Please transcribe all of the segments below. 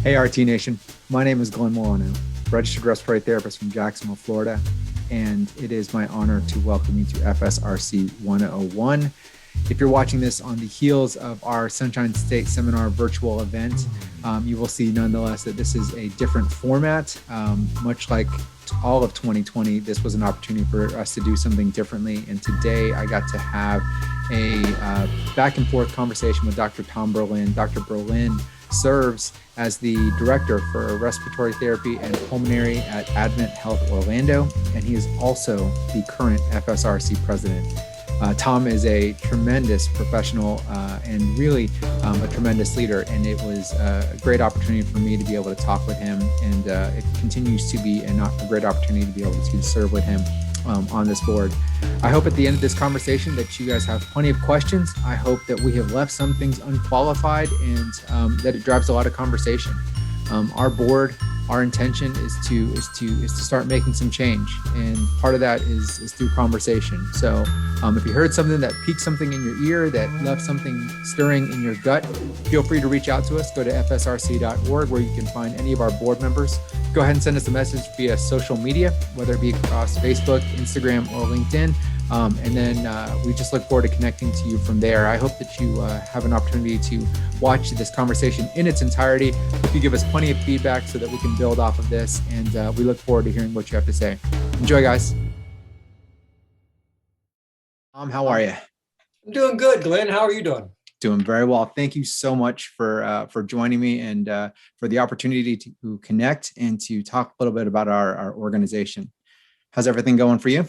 Hey, RT Nation. My name is Glenn Milano, registered respiratory therapist from Jacksonville, Florida, and it is my honor to welcome you to FSRC 101. If you're watching this on the heels of our Sunshine State Seminar virtual event, you will see nonetheless that this is a different format. Much like all of 2020, this was an opportunity for us to do something differently. And today I got to have a back and forth conversation with Dr. Tom Berlin. Dr. Berlin serves as the director for respiratory therapy and pulmonary at Advent Health Orlando, and he is also the current FSRC president. Tom is a tremendous professional and really a tremendous leader, and it was a great opportunity for me to be able to talk with him, and it continues to be a great opportunity to be able to serve with him on this board. I hope at the end of this conversation that you guys have plenty of questions. I hope that we have left some things unqualified and that it drives a lot of conversation. Our board, our intention is to start making some change, and part of that is through conversation. So if you heard something that piqued something in your ear, that left something stirring in your gut, feel free to reach out to us. Go to fsrc.org where you can find any of our board members. Go ahead and send us a message via social media, whether it be across Facebook, Instagram, or LinkedIn. And then we just look forward to connecting to you from there. I hope that you have an opportunity to watch this conversation in its entirety. If you give us plenty of feedback so that we can build off of this, and we look forward to hearing what you have to say. Enjoy, guys. How are you? I'm doing good, Glenn. How are you doing? Doing very well. Thank you so much for joining me and for the opportunity to connect and to talk a little bit about our organization. How's everything going for you?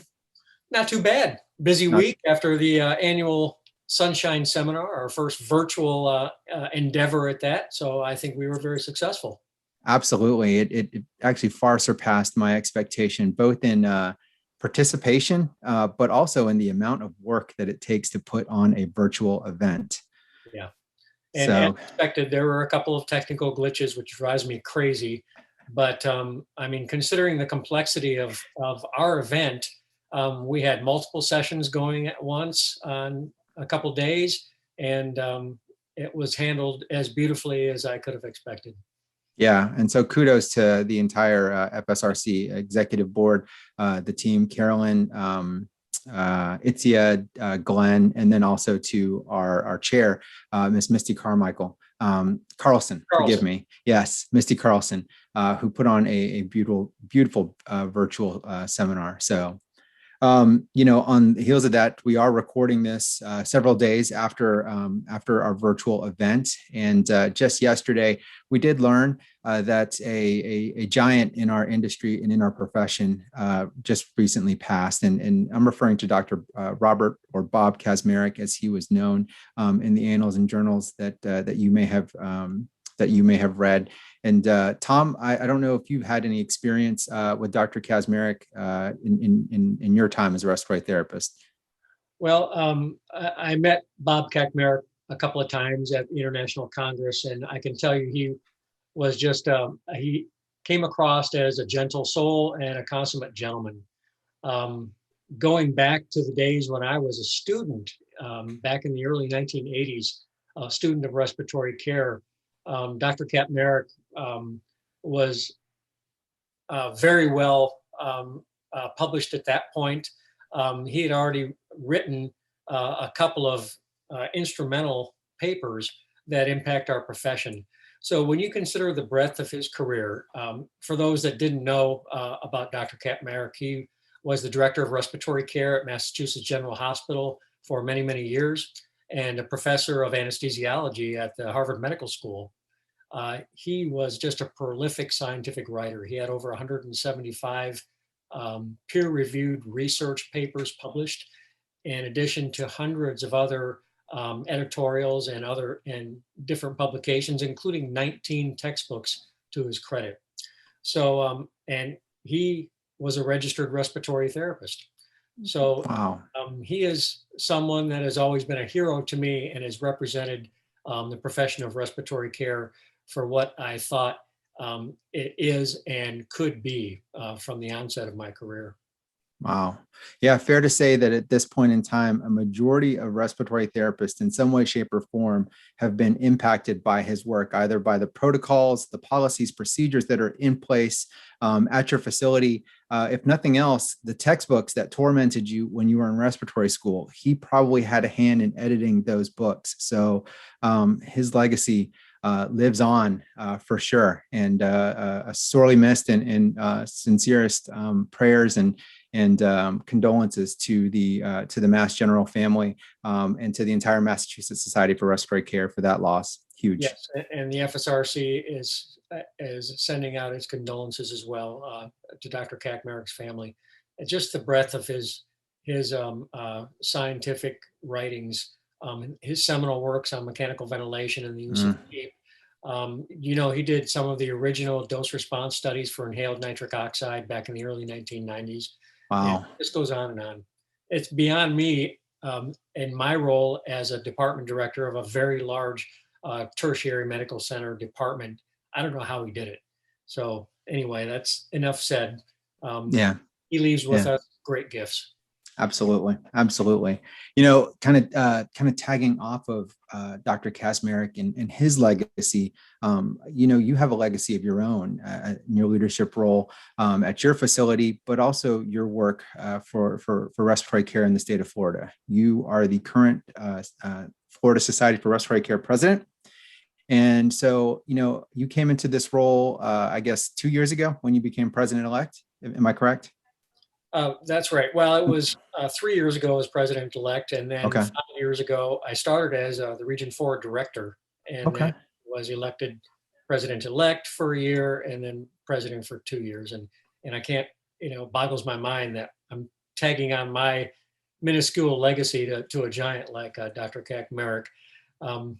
Not too bad. Busy week after the annual Sunshine Seminar, our first virtual endeavor at that. So I think we were very successful. Absolutely. It actually far surpassed my expectation, both in participation, but also in the amount of work that it takes to put on a virtual event. Yeah. And as expected, there were a couple of technical glitches, which drives me crazy. But I mean, considering the complexity of our event, we had multiple sessions going at once on a couple days, and it was handled as beautifully as I could have expected. Yeah, and so kudos to the entire FSRC executive board, the team, Carolyn, Itzia, Glenn, and then also to our chair, Miss Misty Carlson, forgive me. Yes, Misty Carlson, who put on a beautiful virtual seminar. So, on the heels of that, we are recording this several days after our virtual event. And just yesterday, we did learn that a giant in our industry and in our profession just recently passed. And I'm referring to Dr. Robert or Bob Kaczmarek, as he was known in the annals and journals that you may have read. And Tom, I don't know if you've had any experience with Dr. Kaczmarek in your time as a respiratory therapist. Well, I met Bob Kaczmarek a couple of times at the International Congress, and I can tell you he was just, he came across as a gentle soul and a consummate gentleman. Going back to the days when I was a student, back in the early 1980s, a student of respiratory care, Dr. Kaczmarek was very well published at that point. He had already written a couple of instrumental papers that impact our profession. So when you consider the breadth of his career, for those that didn't know about Dr. Kaczmarek, he was the director of respiratory care at Massachusetts General Hospital for many, many years, and a professor of anesthesiology at the Harvard Medical School. He was just a prolific scientific writer. He had over 175 peer-reviewed research papers published, in addition to hundreds of other editorials and different publications, including 19 textbooks to his credit. So, and he was a registered respiratory therapist. So wow. He is someone that has always been a hero to me and has represented the profession of respiratory care for what I thought it is and could be from the onset of my career. Wow. Yeah, fair to say that at this point in time, a majority of respiratory therapists in some way, shape, or form have been impacted by his work, either by the protocols, the policies, procedures that are in place at your facility. If nothing else, the textbooks that tormented you when you were in respiratory school, he probably had a hand in editing those books. So his legacy lives on for sure, and sorely missed, and sincerest prayers and condolences to the Mass General family and to the entire Massachusetts Society for Respiratory Care for that loss. Huge. Yes, and the FSRC is sending out its condolences as well to Dr. Kaczmarek's family. And just the breadth of his scientific writings, his seminal works on mechanical ventilation and the use of PEEP. He did some of the original dose response studies for inhaled nitric oxide back in the early 1990s. And Wow. this goes on and on. It's beyond me in my role as a department director of a very large tertiary medical center department. I don't know how he did it. So anyway, that's enough said. Yeah. He leaves with Yeah. us great gifts. Absolutely, absolutely. Kind of tagging off of Dr. Kaczmarek and his legacy. You have a legacy of your own in your leadership role at your facility, but also your work for respiratory care in the state of Florida. You are the current Florida Society for Respiratory Care president. And so, you came into this role, I guess, 2 years ago when you became president-elect. Am I correct? That's right. Well, it was 3 years ago as president-elect, and then Okay. 5 years ago, I started as the Region 4 director, and then Okay. was elected president-elect for a year, and then president for 2 years. And I can't, boggles my mind that I'm tagging on my minuscule legacy to a giant like Dr. Kaczmarek. Um,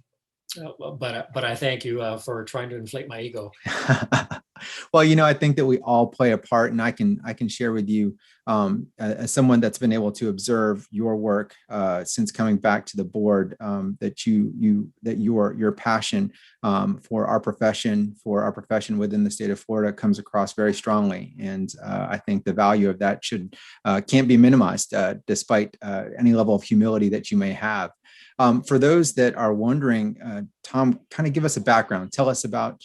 but I thank you for trying to inflate my ego. Well, I think that we all play a part, and I can share with you, as someone that's been able to observe your work since coming back to the board, that your passion for our profession within the state of Florida comes across very strongly, and I think the value of that can't be minimized, despite any level of humility that you may have. For those that are wondering, Tom, kind of give us a background. Tell us about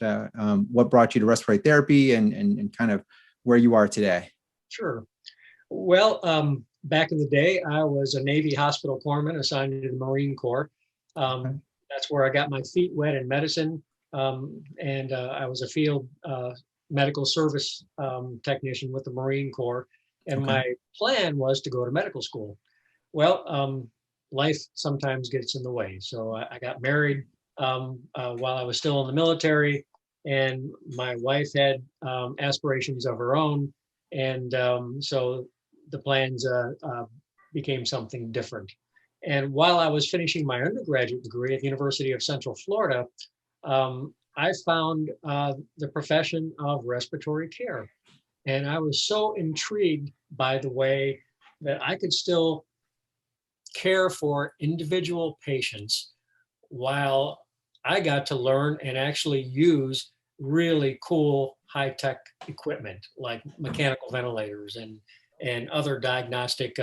what brought you to respiratory therapy and kind of where you are today. Sure. Well, back in the day, I was a Navy hospital corpsman assigned to the Marine Corps. That's where I got my feet wet in medicine. And I was a field medical service technician with the Marine Corps. And my plan was to go to medical school. Well, life sometimes gets in the way. So I got married while I was still in the military, and my wife had aspirations of her own. And so the plans became something different. And while I was finishing my undergraduate degree at the University of Central Florida, I found the profession of respiratory care. And I was so intrigued by the way that I could still care for individual patients while I got to learn and actually use really cool high-tech equipment like mechanical ventilators and other diagnostic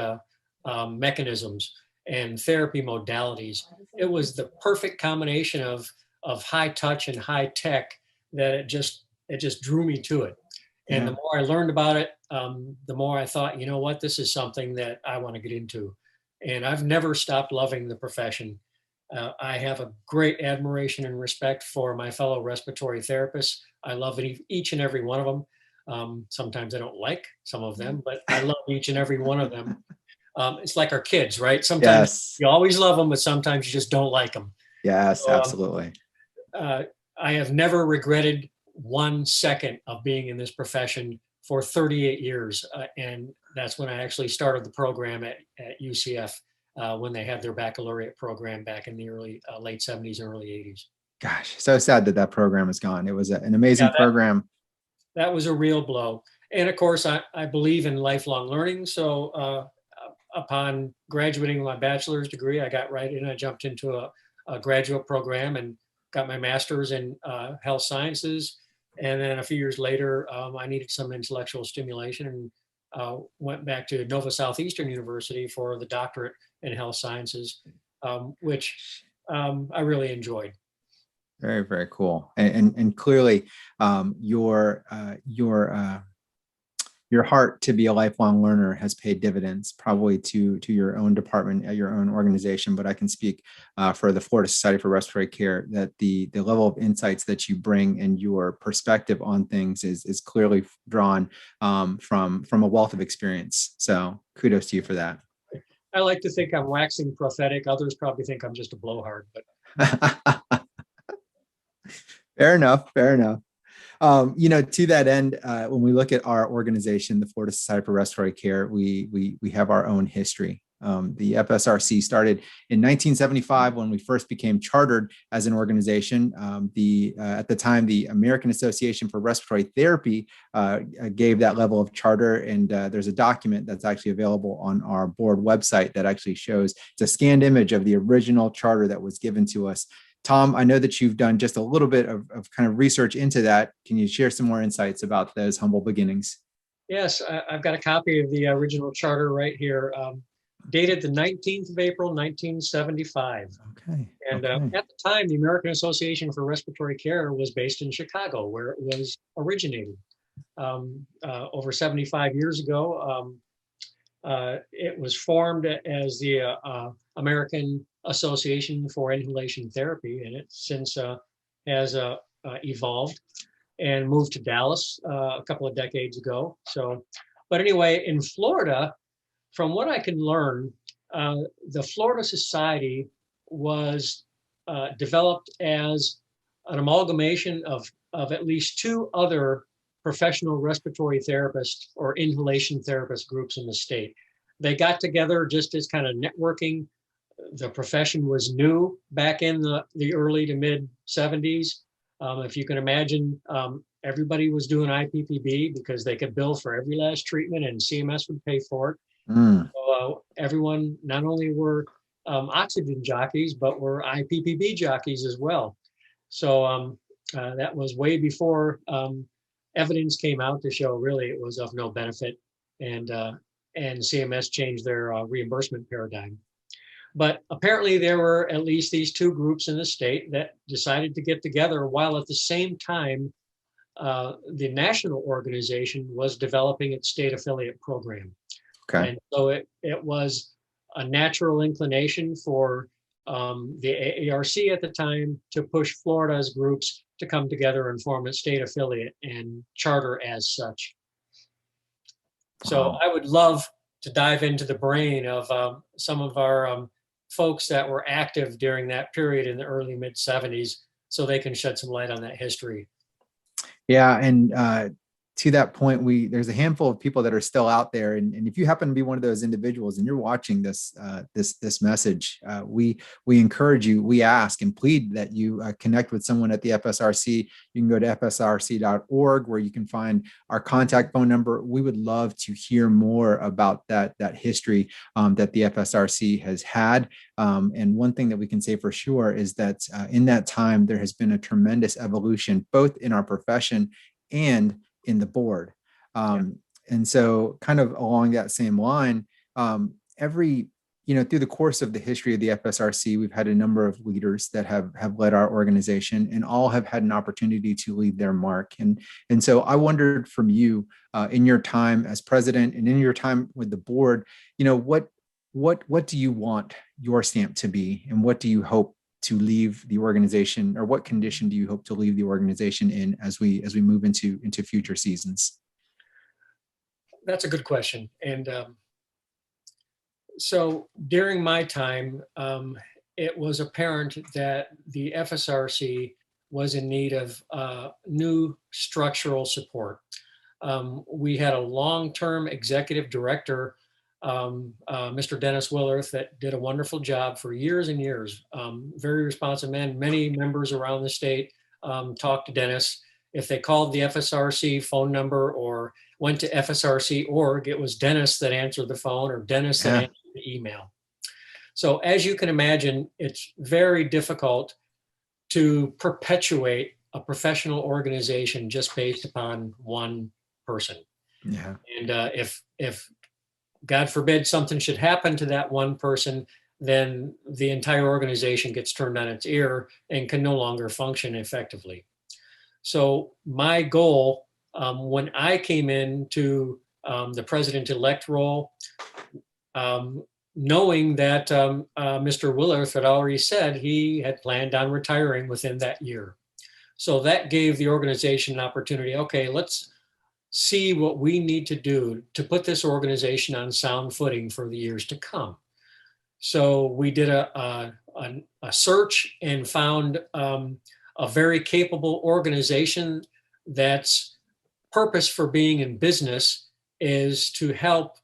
mechanisms and therapy modalities. It was the perfect combination of high touch and high tech that it just drew me to it. And the more I learned about it, the more I thought, what, this is something that I want to get into. And I've never stopped loving the profession. I have a great admiration and respect for my fellow respiratory therapists. I love each and every one of them. Sometimes I don't like some of them, but I love each and every one of them. It's like our kids, right? Sometimes you always love them, but sometimes you just don't like them. Yes, so, absolutely. I have never regretted 1 second of being in this profession for 38 years. And that's when I actually started the program at UCF when they had their baccalaureate program back in the late 70s and early 80s. Gosh, so sad that program is gone. It was an amazing program. That was a real blow. And of course, I believe in lifelong learning. So upon graduating my bachelor's degree, I got right in. I jumped into a graduate program and got my master's in health sciences. And then a few years later, I needed some intellectual stimulation and went back to Nova Southeastern University for the doctorate in health sciences, which I really enjoyed. Very, very cool. And clearly, your heart to be a lifelong learner has paid dividends, probably to your own department at your own organization. But I can speak for the Florida Society for Respiratory Care that the level of insights that you bring and your perspective on things is clearly drawn from a wealth of experience. So kudos to you for that. I like to think I'm waxing prophetic. Others probably think I'm just a blowhard, but Fair enough. Fair enough. To that end, when we look at our organization, the Florida Society for Respiratory Care, we have our own history. The FSRC started in 1975 when we first became chartered as an organization. At the time, the American Association for Respiratory Therapy gave that level of charter, and there's a document that's actually available on our board website that actually shows it's a scanned image of the original charter that was given to us. Tom, I know that you've done just a little bit of kind of research into that. Can you share some more insights about those humble beginnings? yes, I've got a copy of the original charter right here, dated the 19th of April, 1975. Okay. And Okay. at the time, the American Association for Respiratory Care was based in Chicago, where it was originated. Over 75 years ago, it was formed as the American Association for Inhalation Therapy, and it since has evolved and moved to Dallas a couple of decades ago. So, but anyway, in Florida, from what I can learn, the Florida Society was developed as an amalgamation of at least two other professional respiratory therapists or inhalation therapist groups in the state. They got together just as kind of networking. The profession was new back in the early to mid 70s. If you can imagine, everybody was doing IPPB because they could bill for every last treatment and CMS would pay for it. Mm. So everyone not only were oxygen jockeys, but were IPPB jockeys as well. So that was way before evidence came out to show really it was of no benefit, and CMS changed their reimbursement paradigm. But apparently there were at least these two groups in the state that decided to get together while at the same time the national organization was developing its state affiliate program. Okay. And so it was a natural inclination for the AARC at the time to push Florida's groups to come together and form a state affiliate and charter as such. So I would love to dive into the brain of some of our folks that were active during that period in the early mid 70s so they can shed some light on that history. Yeah, and to that point, there's a handful of people that are still out there, and if you happen to be one of those individuals and you're watching this message, we encourage you, we ask and plead that you connect with someone at the FSRC. You can go to fsrc.org where you can find our contact phone number. We would love to hear more about that history that the FSRC has had. And one thing that we can say for sure is that in that time, there has been a tremendous evolution, both in our profession and in the board. And so kind of along that same line, through the course of the history of the FSRC, we've had a number of leaders that have led our organization, and all have had an opportunity to leave their mark. And so I wondered from you, in your time as president and in your time with the board, what do you want your stamp to be, and what do you hope to leave the organization, or what condition do you hope to leave the organization in as we move into future seasons? That's a good question. And so during my time, it was apparent that the FSRC was in need of new structural support. We had a long-term executive director, Mr. Dennis Willerth, that did a wonderful job for years and years. Very responsive man. Many members around the state talked to Dennis. If they called the FSRC phone number or went to FSRC.org, it was Dennis that answered the phone, or Dennis that answered the email. So as you can imagine, it's very difficult to perpetuate a professional organization just based upon one person. Yeah. And if God forbid something should happen to that one person, then the entire organization gets turned on its ear and can no longer function effectively. So my goal, when I came into the president-elect role, knowing that Mr. Willerth had already said he had planned on retiring within that year. So that gave the organization an opportunity. Okay, let's see what we need to do to put this organization on sound footing for the years to come. So we did a search and found a very capable organization that's purpose for being in business is to help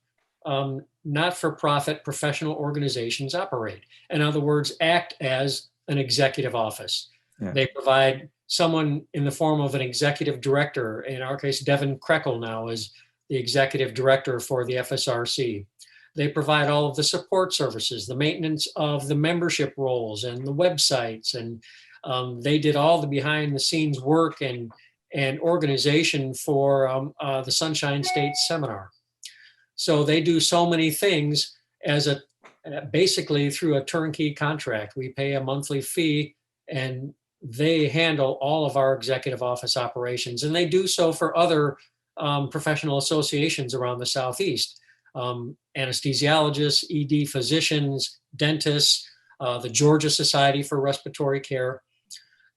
not-for-profit professional organizations operate. In other words, act as an executive office. Yeah. They provide someone in the form of an executive director. In our case, Devin Krekel now is the executive director for the FSRC. They provide all of the support services, the maintenance of the membership roles and the websites. And they did all the behind the scenes work and organization for the Sunshine State Seminar. So they do so many things as basically through a turnkey contract. We pay a monthly fee and they handle all of our executive office operations, and they do so for other professional associations around the Southeast. Anesthesiologists, ED physicians, dentists, the Georgia Society for Respiratory Care.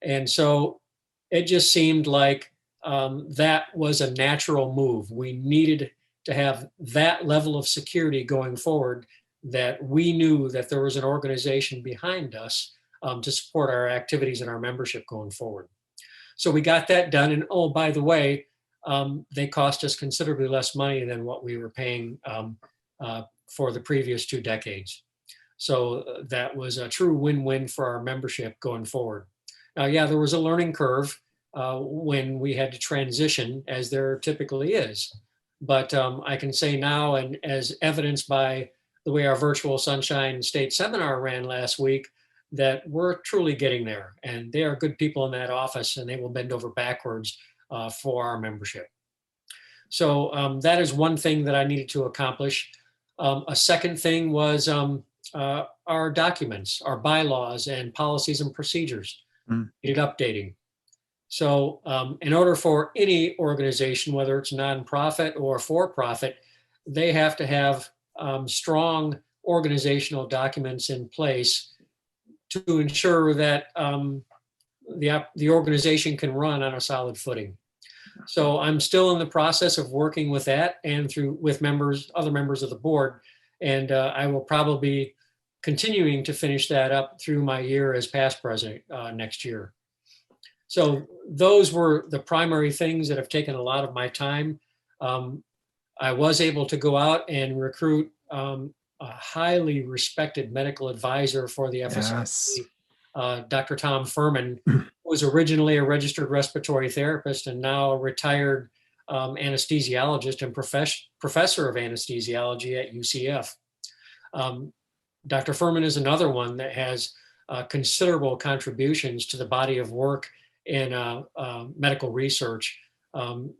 And so it just seemed like that was a natural move. We needed to have that level of security going forward, that we knew that there was an organization behind us to support our activities and our membership going forward. So we got that done. And oh, by the way, they cost us considerably less money than what we were paying for the previous 2 decades. So that was a true win-win for our membership going forward. Now, yeah, there was a learning curve when we had to transition, as there typically is. But I can say now, and as evidenced by the way our virtual Sunshine State Seminar ran last week, that we're truly getting there. And they are good people in that office, and they will bend over backwards for our membership. So that is one thing that I needed to accomplish. A second thing was our documents, our bylaws and policies and procedures needed updating. So in order for any organization, whether it's nonprofit or for-profit, they have to have strong organizational documents in place to ensure that the organization can run on a solid footing. So I'm still in the process of working with that and with other members of the board, and I will probably be continuing to finish that up through my year as past president next year. So those were the primary things that have taken a lot of my time. I was able to go out and recruit a highly respected medical advisor for the FSRC, Dr. Tom Furman, who was originally a registered respiratory therapist and now a retired anesthesiologist and professor of anesthesiology at UCF. Dr. Furman is another one that has considerable contributions to the body of work in medical research.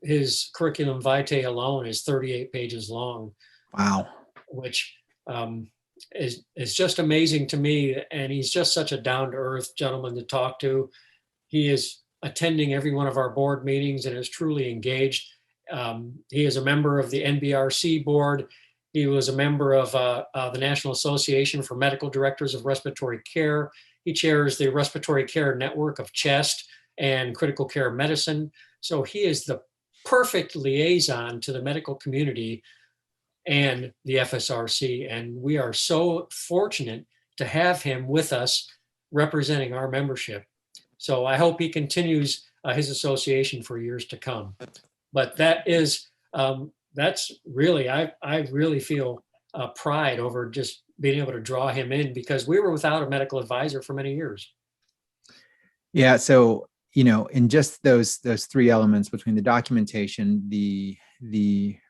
His curriculum vitae alone is 38 pages long. Wow. Which is just amazing to me. And he's just such a down-to-earth gentleman to talk to. He is attending every one of our board meetings and is truly engaged. He is a member of the NBRC board. He was a member of the National Association for Medical Directors of Respiratory Care. He chairs the Respiratory Care Network of Chest and Critical Care Medicine. So he is the perfect liaison to the medical community and the FSRC. And we are so fortunate to have him with us representing our membership. So I hope he continues his association for years to come. But that is, that's really, I really feel pride over just being able to draw him in, because we were without a medical advisor for many years. Yeah. So, in just those 3 elements between the documentation, the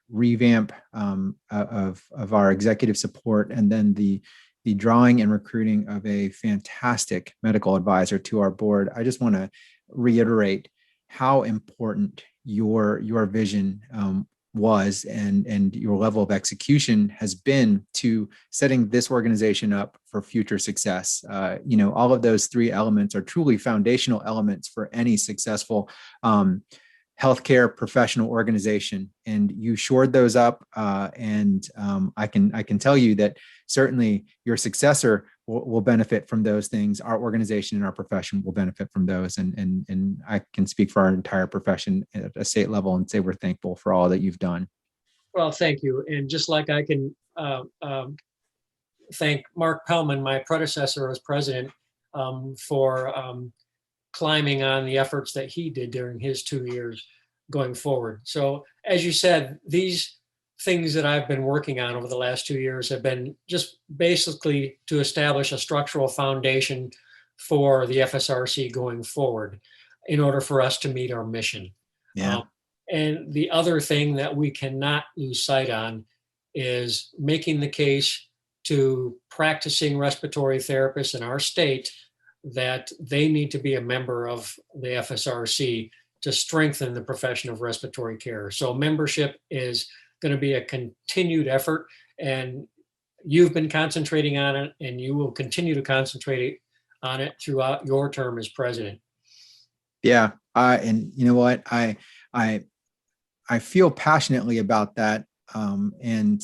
revamp of our executive support, and then the drawing and recruiting of a fantastic medical advisor to our board, I just want to reiterate how important your vision was and your level of execution has been to setting this organization up for future success. All of those three elements are truly foundational elements for any successful healthcare professional organization, and you shored those up. I can tell you that certainly your successor will benefit from those things. Our organization and our profession will benefit from those, and I can speak for our entire profession at a state level and say we're thankful for all that you've done. Well, thank you. And just like I can thank Mark Pellman, my predecessor as president, for climbing on the efforts that he did during his 2 years going forward. So as you said, these things that I've been working on over the last 2 years have been just basically to establish a structural foundation for the FSRC going forward in order for us to meet our mission. Yeah. And the other thing that we cannot lose sight on is making the case to practicing respiratory therapists in our state that they need to be a member of the FSRC to strengthen the profession of respiratory care. So membership is going to be a continued effort, and you've been concentrating on it, and you will continue to concentrate on it throughout your term as president. Yeah, and you know what, I feel passionately about that. And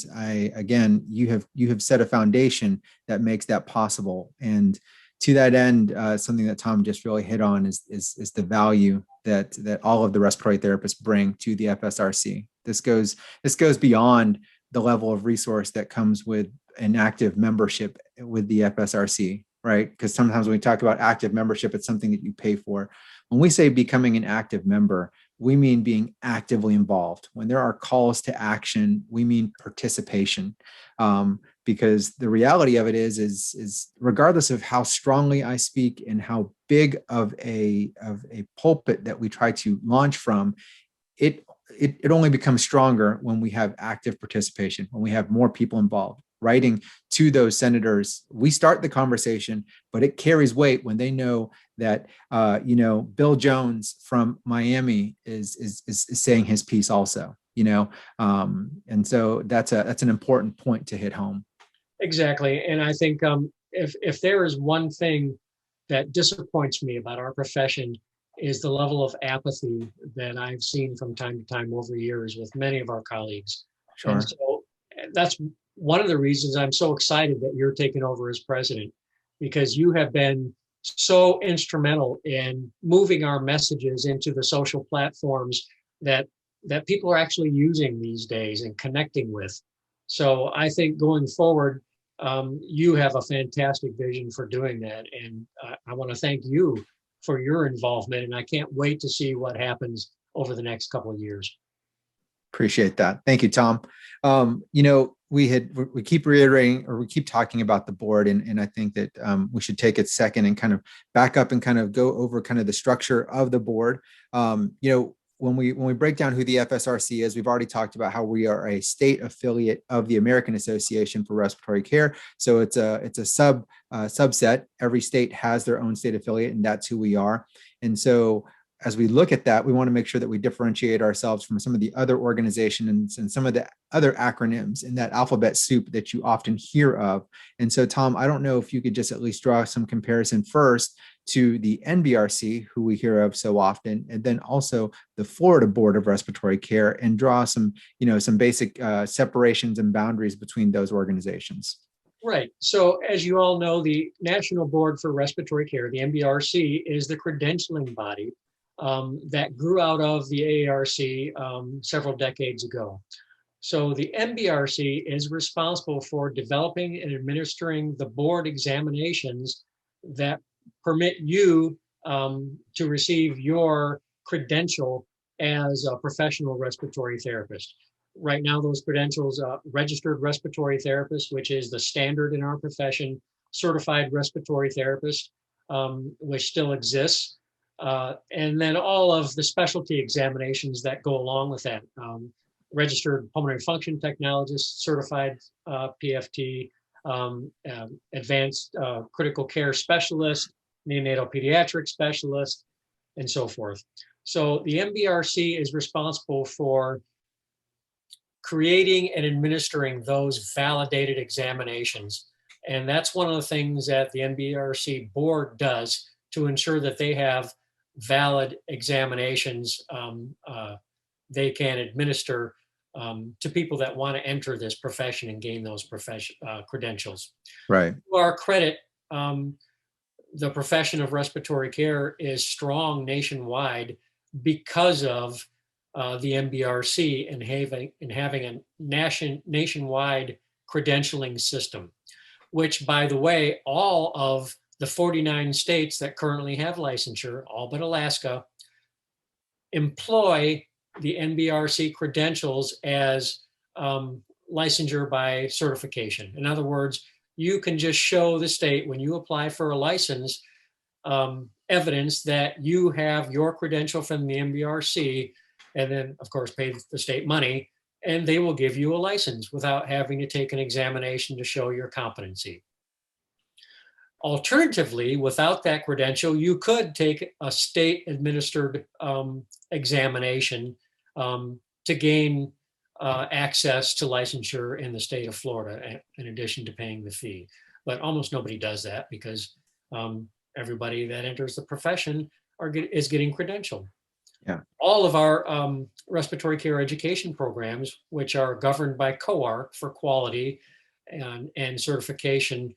you have set a foundation that makes that possible. And to that end, something that Tom just really hit on is the value that all of the respiratory therapists bring to the FSRC. This goes beyond the level of resource that comes with an active membership with the FSRC, right? Because sometimes when we talk about active membership, it's something that you pay for. When we say becoming an active member, we mean being actively involved. When there are calls to action, we mean participation. Because the reality of it is regardless of how strongly I speak and how big of a pulpit that we try to launch from, it only becomes stronger when we have active participation, when we have more people involved. Writing to those senators, we start the conversation, but it carries weight when they know that Bill Jones from Miami is saying his piece also. And so that's an important point to hit home. Exactly, and I think if there is one thing that disappoints me about our profession is the level of apathy that I've seen from time to time over years with many of our colleagues. Sure. And so that's one of the reasons I'm so excited that you're taking over as president, because you have been so instrumental in moving our messages into the social platforms that people are actually using these days and connecting with. So I think going forward, you have a fantastic vision for doing that. And I want to thank you for your involvement. And I can't wait to see what happens over the next couple of years. Appreciate that. Thank you, Tom. We keep reiterating, or we keep talking about the board, and I think that we should take a second and kind of back up and kind of go over kind of the structure of the board. When we break down who the FSRC is, we've already talked about how we are a state affiliate of the American Association for Respiratory Care. So it's a subset. Every state has their own state affiliate, and that's who we are. And so as we look at that, we want to make sure that we differentiate ourselves from some of the other organizations and some of the other acronyms in that alphabet soup that you often hear of. And so, Tom, I don't know if you could just at least draw some comparison first to the NBRC, who we hear of so often, and then also the Florida Board of Respiratory Care, and draw some basic separations and boundaries between those organizations. Right. So as you all know, the National Board for Respiratory Care, the NBRC, is the credentialing body that grew out of the AARC several decades ago. So the NBRC is responsible for developing and administering the board examinations that permit you to receive your credential as a professional respiratory therapist. Right now, those credentials, registered respiratory therapist, which is the standard in our profession, certified respiratory therapist, which still exists, and then all of the specialty examinations that go along with that. Registered pulmonary function technologist, certified PFT, advanced critical care specialist, neonatal pediatric specialist, and so forth. So the NBRC is responsible for creating and administering those validated examinations. And that's one of the things that the NBRC board does to ensure that they have valid examinations they can administer to people that want to enter this profession and gain those credentials. Right. To our credit, the profession of respiratory care is strong nationwide because of the NBRC and having a nationwide credentialing system, which, by the way, all of the 49 states that currently have licensure, all but Alaska, employ the NBRC credentials as licensure by certification. In other words, you can just show the state when you apply for a license evidence that you have your credential from the NBRC, and then, of course, pay the state money, and they will give you a license without having to take an examination to show your competency. Alternatively, without that credential, you could take a state-administered examination to gain access to licensure in the state of Florida, in addition to paying the fee. But almost nobody does that because everybody that enters the profession is getting credentialed. Yeah. All of our respiratory care education programs, which are governed by Aarc for quality and certification,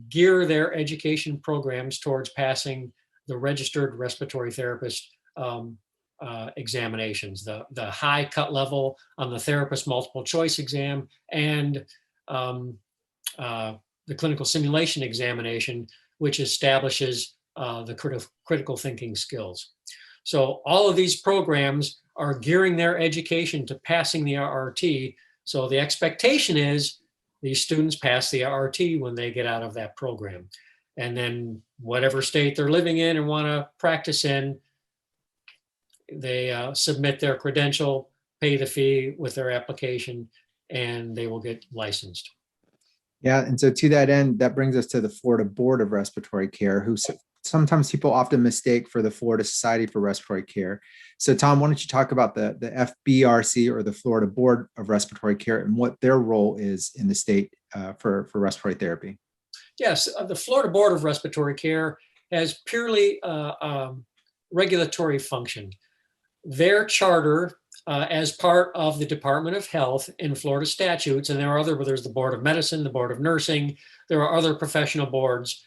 gear their education programs towards passing the registered respiratory therapist examinations, the high cut level on the therapist multiple choice exam, and the clinical simulation examination, which establishes the critical thinking skills. So all of these programs are gearing their education to passing the RRT. So the expectation is these students pass the RRT when they get out of that program. And then whatever state they're living in and want to practice in, they submit their credential, pay the fee with their application, and they will get licensed. Yeah. And so to that end, that brings us to the Florida Board of Respiratory Care, who sometimes people often mistake for the Florida Society for Respiratory Care. So Tom, why don't you talk about the FBRC, or the Florida Board of Respiratory Care, and what their role is in the state for respiratory therapy? Yes, the Florida Board of Respiratory Care has purely regulatory function. Their charter, as part of the Department of Health in Florida statutes, and there are there's the Board of Medicine, the Board of Nursing, there are other professional boards,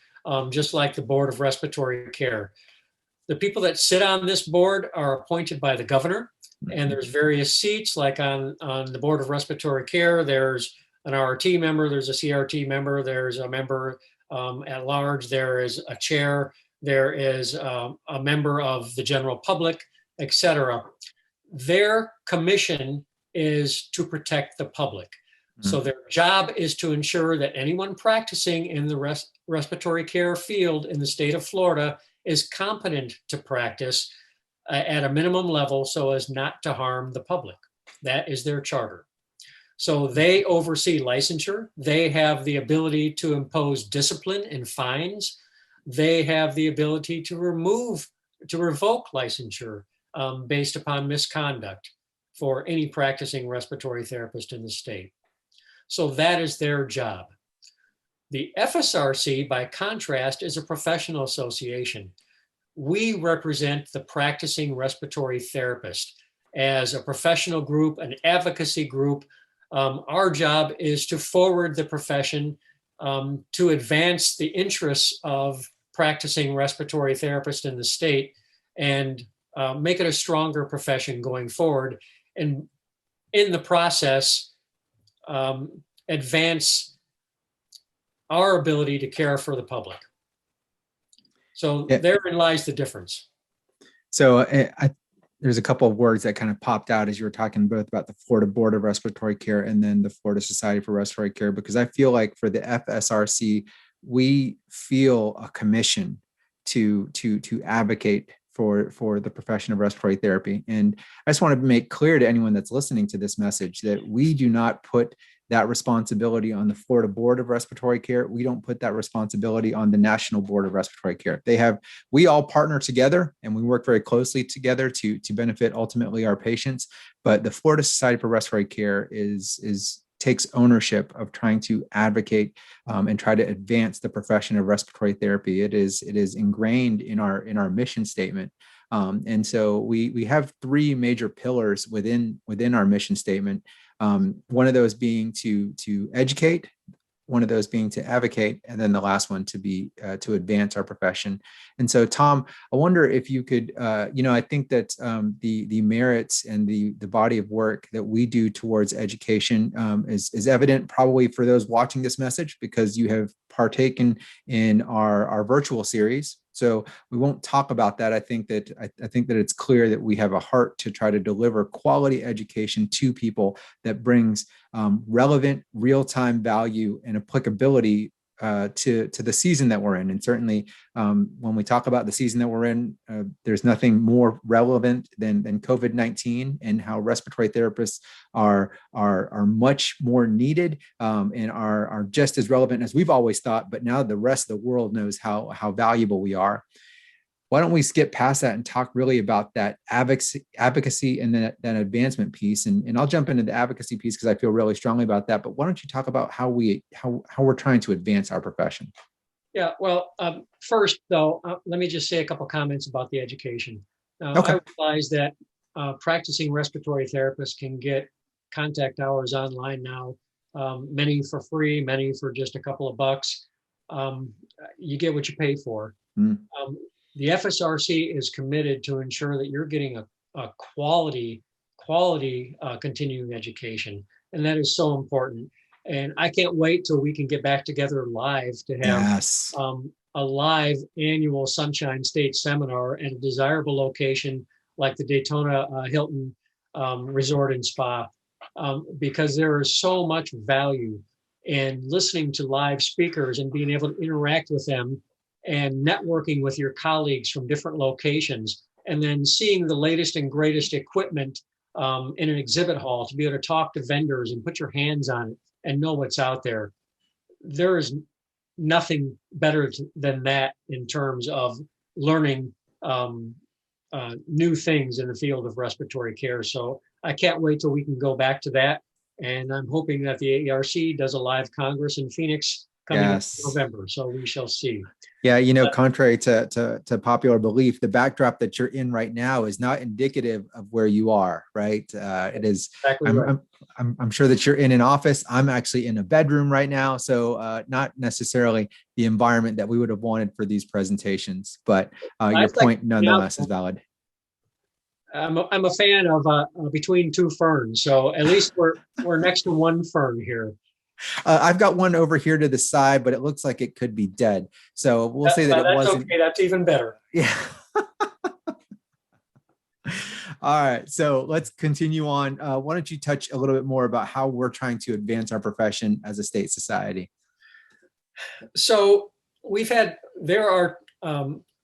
just like the Board of Respiratory Care. The people that sit on this board are appointed by the governor, and there's various seats, like on the Board of Respiratory Care, there's an RRT member, there's a CRT member, there's a member at large, there is a chair, there is a member of the general public, etc. Their commission is to protect the public. So their job is to ensure that anyone practicing in the respiratory care field in the state of Florida is competent to practice at a minimum level so as not to harm the public. That is their charter. So they oversee licensure. They have the ability to impose discipline and fines. They have the ability to revoke licensure based upon misconduct for any practicing respiratory therapist in the state. So that is their job. The FSRC, by contrast, is a professional association. We represent the practicing respiratory therapist as a professional group, an advocacy group. Our job is to forward the profession, to advance the interests of practicing respiratory therapists in the state, and make it a stronger profession going forward. And in the process, advance our ability to care for the public. So therein lies the difference. So there's a couple of words that kind of popped out as you were talking both about the Florida Board of Respiratory Care and then the Florida Society for Respiratory Care, because I feel like for the FSRC, we feel a commission to advocate for the profession of respiratory therapy. And I just want to make clear to anyone that's listening to this message that we do not put that responsibility on the Florida Board of Respiratory Care. We don't put that responsibility on the National Board of Respiratory Care. We all partner together and we work very closely together to benefit ultimately our patients. But the Florida Society for Respiratory Care is takes ownership of trying to advocate and try to advance the profession of respiratory therapy. It is ingrained in our mission statement. And so we have three major pillars within our mission statement. One of those being to educate, one of those being to advocate, and then the last one to be to advance our profession. And so, Tom, I wonder if you could, I think that the merits and the body of work that we do towards education is evident probably for those watching this message, because you have partaken in our virtual series. So we won't talk about that. I think that it's clear that we have a heart to try to deliver quality education to people that brings relevant, real-time value and applicability to the season that we're in. And certainly, when we talk about the season that we're in, there's nothing more relevant than COVID-19, and how respiratory therapists are much more needed and are just as relevant as we've always thought. But now the rest of the world knows how valuable we are. Why don't we skip past that and talk really about that advocacy and that advancement piece? And I'll jump into the advocacy piece because I feel really strongly about that. But why don't you talk about how we're trying to advance our profession? Yeah, well, first though, let me just say a couple comments about the education. Okay. I realize that practicing respiratory therapists can get contact hours online now, many for free, many for just a couple of bucks. You get what you pay for. Mm. The FSRC is committed to ensure that you're getting a quality continuing education, and that is so important. And I can't wait till we can get back together live to have a live annual Sunshine State seminar at a desirable location like the Daytona Hilton Resort and Spa, because there is so much value in listening to live speakers and being able to interact with them and networking with your colleagues from different locations, and then seeing the latest and greatest equipment in an exhibit hall to be able to talk to vendors and put your hands on it and know what's out there. There is nothing better than that in terms of learning new things in the field of respiratory care. So I can't wait till we can go back to that. And I'm hoping that the AARC does a live Congress in Phoenix coming in November. So we shall see. Yeah, contrary to popular belief, the backdrop that you're in right now is not indicative of where you are, right? It is. Exactly right. I'm sure that you're in an office. I'm actually in a bedroom right now, so not necessarily the environment that we would have wanted for these presentations. But your point, nonetheless, is valid. I'm a fan of Between Two Ferns, so at least we're next to one fern here. I've got one over here to the side, but it looks like it could be dead. So we'll say that it wasn't. Okay, that's even better. Yeah. All right. So let's continue on. Why don't you touch a little bit more about how we're trying to advance our profession as a state society? So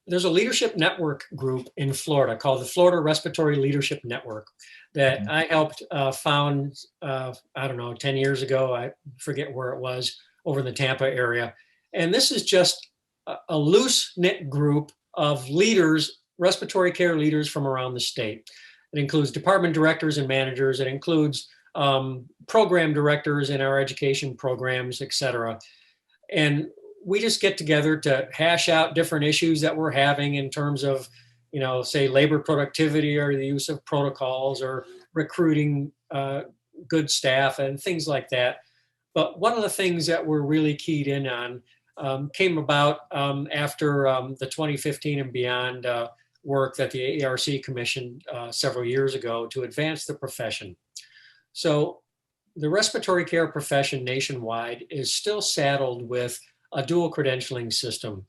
there's a leadership network group in Florida called the Florida Respiratory Leadership Network that I helped found, 10 years ago. I forget where it was, over in the Tampa area. And this is just a loose knit group of leaders, respiratory care leaders from around the state. It includes department directors and managers. It includes program directors in our education programs, et cetera. And we just get together to hash out different issues that we're having in terms of, say labor productivity or the use of protocols or recruiting good staff and things like that. But one of the things that we're really keyed in on came about after the 2015 and beyond work that the AARC commissioned several years ago to advance the profession. So the respiratory care profession nationwide is still saddled with a dual credentialing system.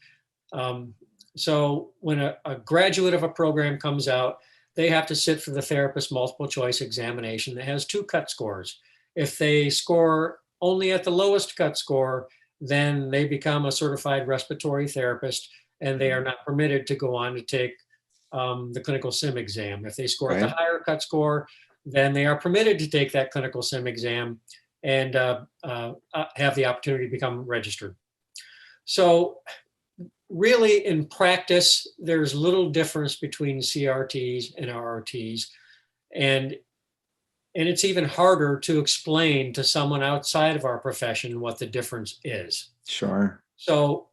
So when a graduate of a program comes out, they have to sit for the therapist multiple choice examination that has 2 cut scores. If they score only at the lowest cut score, then they become a certified respiratory therapist and they are not permitted to go on to take the clinical sim exam. If they score at the higher cut score, then they are permitted to take that clinical sim exam and have the opportunity to become registered. So really in practice, there's little difference between CRTs and RRTs. And And it's even harder to explain to someone outside of our profession what the difference is. Sure. So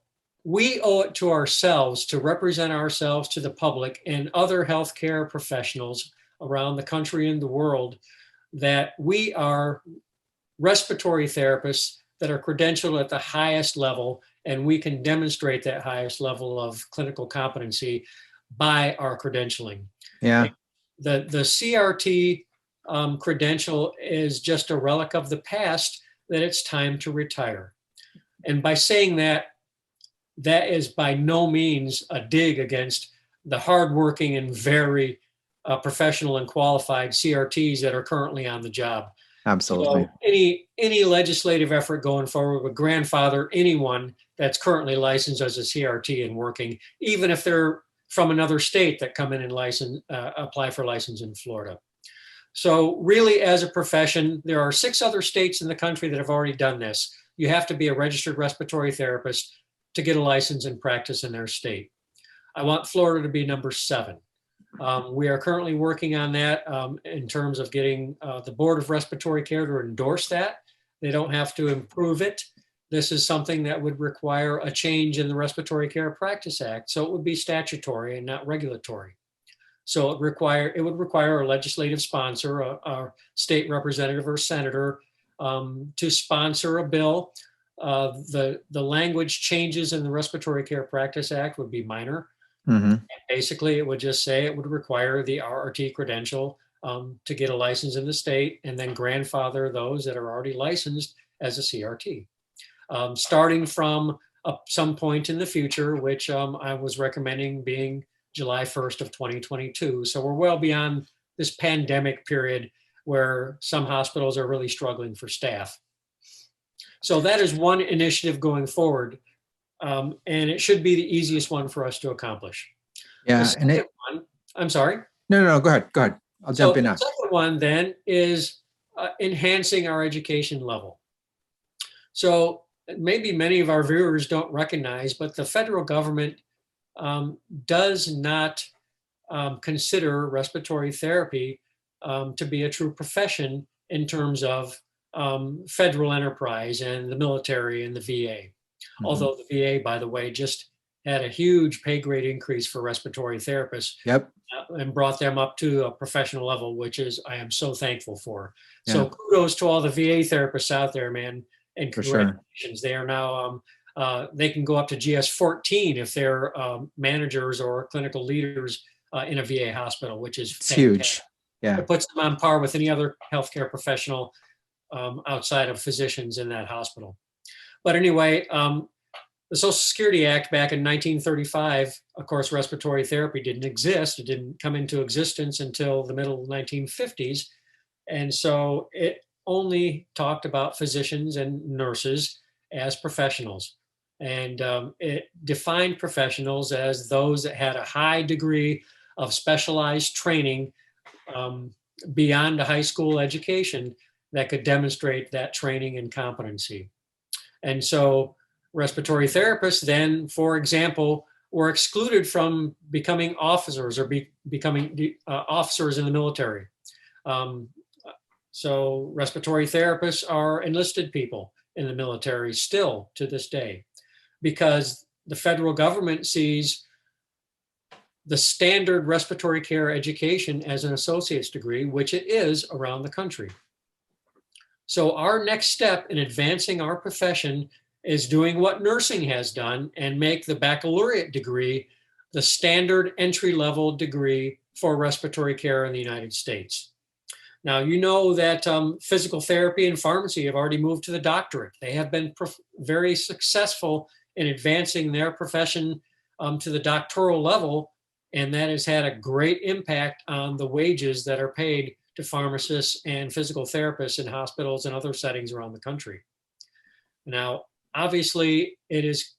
we owe it to ourselves to represent ourselves to the public and other healthcare professionals around the country and the world that we are respiratory therapists that are credentialed at the highest level, and we can demonstrate that highest level of clinical competency by our credentialing. Yeah. The CRT credential is just a relic of the past that it's time to retire. And by saying that, that is by no means a dig against the hardworking and very professional and qualified CRTs that are currently on the job. Absolutely. So any legislative effort going forward would grandfather anyone that's currently licensed as a CRT and working, even if they're from another state that come in and apply for license in Florida. So really, as a profession, there are 6 other states in the country that have already done this. You have to be a registered respiratory therapist to get a license and practice in their state. I want Florida to be number 7. We are currently working on that in terms of getting the Board of Respiratory Care to endorse that. They don't have to improve it. This is something that would require a change in the Respiratory Care Practice Act. So it would be statutory and not regulatory. So it would require a legislative sponsor, a state representative or senator to sponsor a bill. The language changes in the Respiratory Care Practice Act would be minor. Mm-hmm. Basically, it would just say it would require the RRT credential to get a license in the state, and then grandfather those that are already licensed as a CRT. Starting from some point in the future, which I was recommending being July 1st of 2022. So we're well beyond this pandemic period where some hospitals are really struggling for staff. So that is one initiative going forward. And it should be the easiest one for us to accomplish. Yeah. I'm sorry. No, go ahead. I'll jump in now. The second one then is enhancing our education level. So maybe many of our viewers don't recognize, but the federal government does not consider respiratory therapy to be a true profession in terms of federal enterprise and the military and the VA. Mm-hmm. Although the VA, by the way, just had a huge pay grade increase for respiratory therapists. Yep. And brought them up to a professional level, which is I am so thankful for. Yeah. So kudos to all the VA therapists out there, man, and congratulations. Sure. They are now they can go up to GS-14 if they're managers or clinical leaders in a VA hospital, which is huge. Yeah, it puts them on par with any other healthcare professional outside of physicians in that hospital. But anyway, the Social Security Act back in 1935, of course, respiratory therapy didn't exist. It didn't come into existence until the middle of the 1950s. And so it only talked about physicians and nurses as professionals. And it defined professionals as those that had a high degree of specialized training beyond a high school education that could demonstrate that training and competency. And so respiratory therapists then, for example, were excluded from becoming officers or becoming officers in the military. So respiratory therapists are enlisted people in the military still to this day, because the federal government sees the standard respiratory care education as an associate's degree, which it is around the country. So our next step in advancing our profession is doing what nursing has done and make the baccalaureate degree the standard entry-level degree for respiratory care in the United States. Now, you know that physical therapy and pharmacy have already moved to the doctorate. They have been very successful in advancing their profession to the doctoral level, and that has had a great impact on the wages that are paid to pharmacists and physical therapists in hospitals and other settings around the country. Now, obviously, it is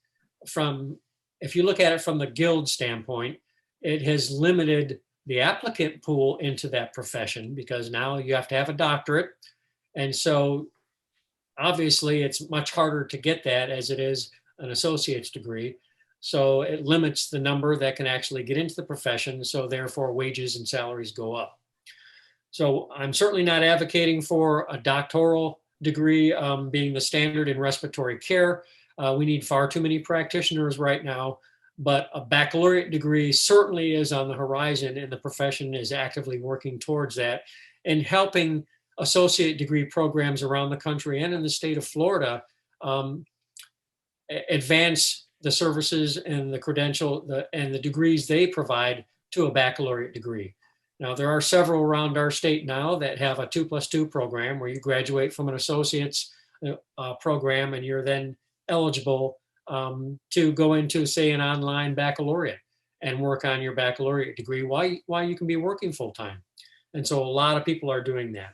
if you look at it from the guild standpoint, it has limited the applicant pool into that profession because now you have to have a doctorate. And so obviously it's much harder to get that as it is an associate's degree. So it limits the number that can actually get into the profession. So therefore wages and salaries go up. So I'm certainly not advocating for a doctoral degree being the standard in respiratory care. We need far too many practitioners right now, but a baccalaureate degree certainly is on the horizon, and the profession is actively working towards that and helping associate degree programs around the country and in the state of Florida um, advance the services and the and the degrees they provide to a baccalaureate degree. Now, there are several around our state now that have a 2+2 program where you graduate from an associate's program and you're then eligible to go into, say, an online baccalaureate and work on your baccalaureate degree while you can be working full time. And so a lot of people are doing that.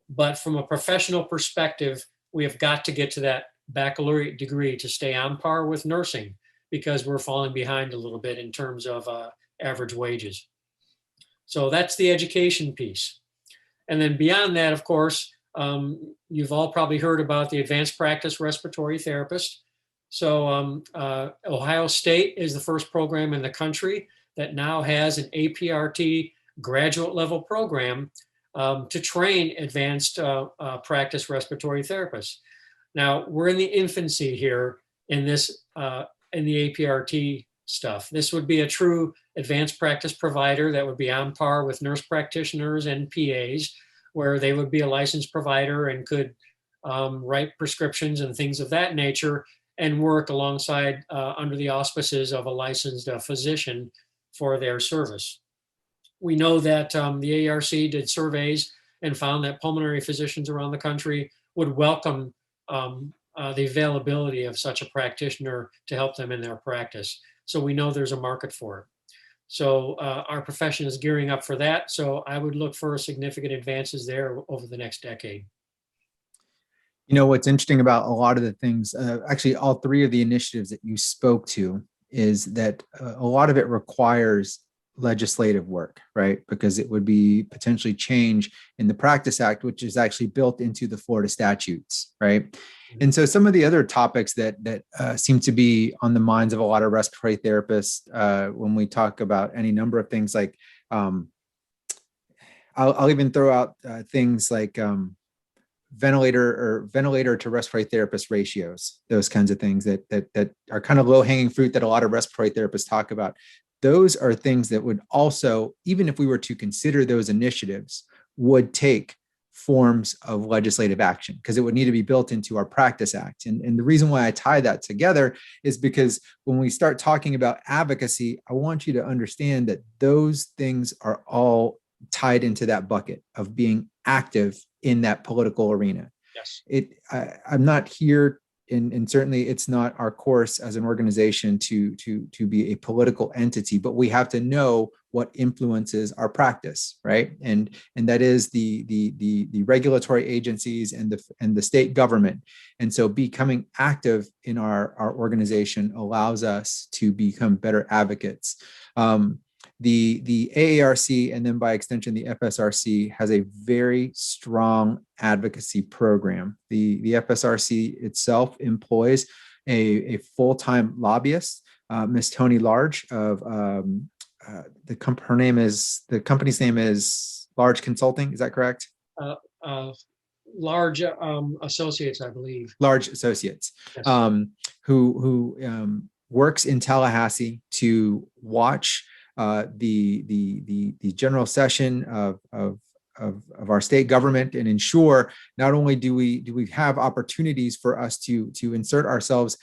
But from a professional perspective, we have got to get to that baccalaureate degree to stay on par with nursing, because we're falling behind a little bit in terms of average wages. So that's the education piece. And then beyond that, of course, you've all probably heard about the advanced practice respiratory therapist. So Ohio State is the first program in the country that now has an APRT graduate level program to train advanced practice respiratory therapists. Now, we're in the infancy here in this, in the APRT stuff. This would be a true advanced practice provider that would be on par with nurse practitioners and PAs, where they would be a licensed provider and could write prescriptions and things of that nature and work alongside under the auspices of a licensed physician for their service. We know that the AARC did surveys and found that pulmonary physicians around the country would welcome the availability of such a practitioner to help them in their practice. So we know there's a market for it. So our profession is gearing up for that. So I would look for significant advances there over the next decade. You know, what's interesting about a lot of the things, actually all three of the initiatives that you spoke to, is that a lot of it requires legislative work, right? Because it would be potentially change in the Practice Act, which is actually built into the Florida statutes, right? And so some of the other topics that seem to be on the minds of a lot of respiratory therapists when we talk about any number of things, like I'll even throw out things like ventilator to respiratory therapist ratios, those kinds of things that are kind of low hanging fruit that a lot of respiratory therapists talk about. Those are things that would also, even if we were to consider those initiatives, would take forms of legislative action, because it would need to be built into our Practice Act. And the reason why I tie that together is because when we start talking about advocacy, I want you to understand that those things are all tied into that bucket of being active in that political arena. Yes. I'm not here, and certainly it's not our course as an organization to be a political entity, but we have to know what influences our practice, right? And that is the regulatory agencies and the state government. And so becoming active in our organization allows us to become better advocates. The AARC, and then by extension the FSRC, has a very strong advocacy program. The FSRC itself employs a full-time lobbyist, Miss Tony Large of the company's name is Large Consulting. Is that correct? Large Associates, I believe. Large Associates, yes. Who works in Tallahassee to watch the general session of our state government, and ensure not only do we have opportunities for us to insert ourselves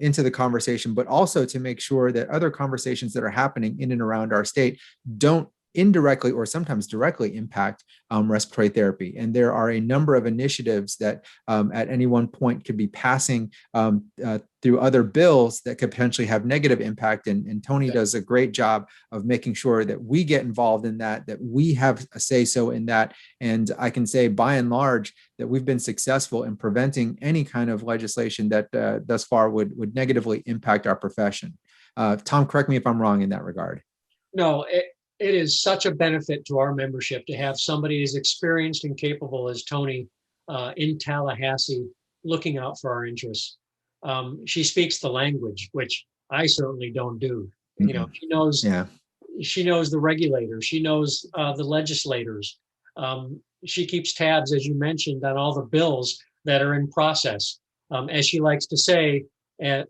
into the conversation, but also to make sure that other conversations that are happening in and around our state don't indirectly or sometimes directly impact respiratory therapy. And there are a number of initiatives that at any one point could be passing through other bills that could potentially have negative impact. And Tony does a great job of making sure that we get involved in that we have a say-so in that. And I can say by and large that we've been successful in preventing any kind of legislation that thus far would negatively impact our profession. Tom, correct me if I'm wrong in that regard. No, it is such a benefit to our membership to have somebody as experienced and capable as Tony in Tallahassee looking out for our interests. She speaks the language, which I certainly don't do. Mm-hmm. You know, she knows the regulators, she knows the legislators. She keeps tabs, as you mentioned, on all the bills that are in process. As she likes to say, at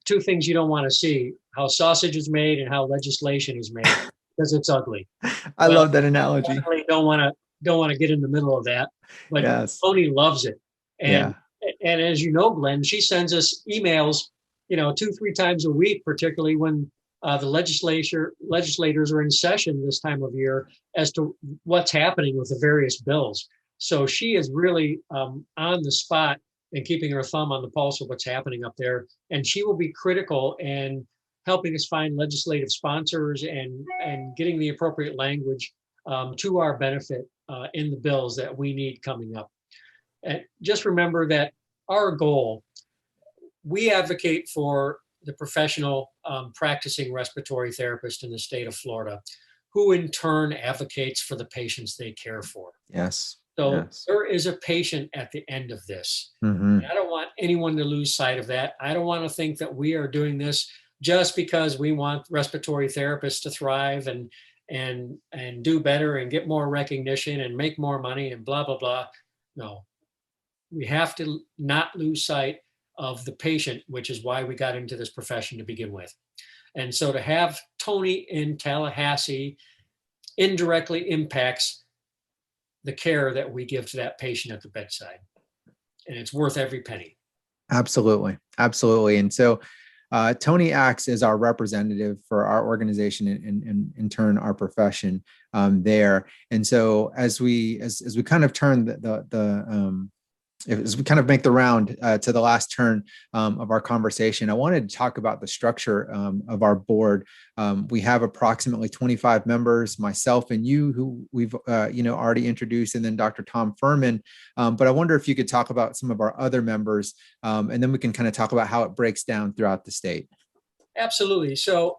two things you don't want to see: how sausage is made and how legislation is made, because it's ugly. I Well, love that analogy. definitely don't want to get in the middle of that. But Yes. Tony loves it, and Yeah. and as you know, Glenn, she sends us emails, 2-3 times a week, particularly when the legislators are in session this time of year, as to what's happening with the various bills. So she is really on the spot and keeping her thumb on the pulse of what's happening up there. And she will be critical and helping us find legislative sponsors and getting the appropriate language to our benefit in the bills that we need coming up. And just remember that our goal, we advocate for the professional practicing respiratory therapist in the state of Florida, who in turn advocates for the patients they care for. Yes. So Yes. there is a patient at the end of this. Mm-hmm. I don't want anyone to lose sight of that. I don't want to think that we are doing this just because we want respiratory therapists to thrive and do better and get more recognition and make more money and blah, blah, blah. No, we have to not lose sight of the patient, which is why we got into this profession to begin with. And so to have Tony in Tallahassee indirectly impacts the care that we give to that patient at the bedside. And it's worth every penny. Absolutely. Absolutely. And so Tony acts as our representative for our organization and in turn our profession there. And so as we kind of turn as we kind of make the round to the last turn of our conversation, I wanted to talk about the structure of our board. We have approximately 25 members, myself and you, who we've already introduced, and then Dr. Tom Furman. But I wonder if you could talk about some of our other members, and then we can kind of talk about how it breaks down throughout the state. Absolutely. So,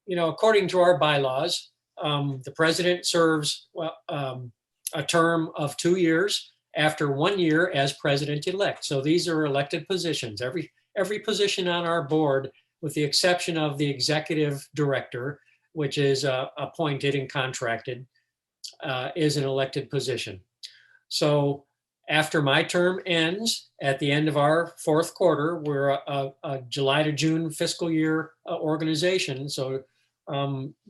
according to our bylaws, the president serves a term of 2 years after 1 year as president-elect. So these are elected positions. Every position on our board, with the exception of the executive director, which is appointed and contracted, is an elected position. So after my term ends at the end of our fourth quarter, we're a July to June fiscal year organization. So